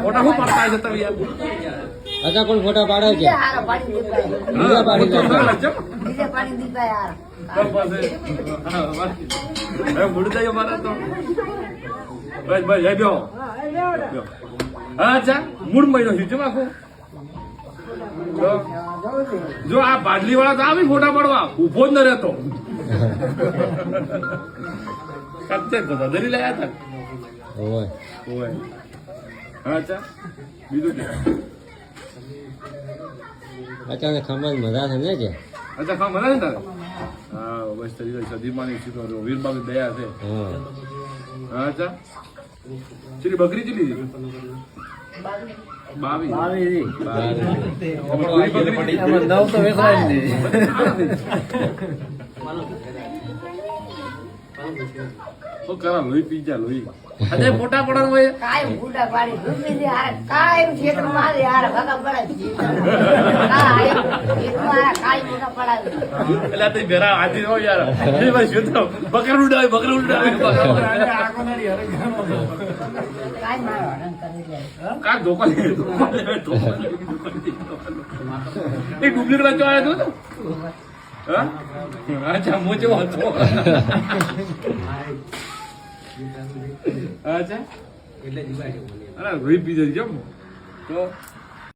ફોટા શું પાડતા છે તમે યાર? અચ્છા કોણ ફોટા પાડે છે? બીજા પાડી દે. મુડતા મારા તો બસ બસ એ બેહો. અચ્છા મૂળ મહિનો છે આખો. જો આ બાદલી વાળા તો આવી ફોટા પાડવા ઉભો જ ન રહેતો. કચ્ચે ધરી લાયા હતા. ઓય ઓય અચ્છા બીજું કે અચાનક ખમણ મજા છે ને કે અચ્છા ખા મને ને તારે હા બસ તરી સદીમાની શીખો વીરબાબી દયા છે. હા અચ્છા ચીલી બકરી ચીલી 22 કરા લોહી પી જા લોહી. અરે મોટા પડવાનું હોય કાય મોટા પાડી દૂધી યાર કાય ક્ષેત્ર માં યાર ભાગા પડાય કાય કાય મોટા પડાય એટલે તે ઘરા આજી હો યાર એ ભાઈ શોધો બકરા ઉડાવે આખો નાડી હરે કાય મારો હરણ કરી જાય કા ધોકા એ ડુપ્લિકેટ વાંચો આવ્યો તો હા અચ્છા મોજો હતો અચ્છા એટલે અરે રોઈ પી જજો તો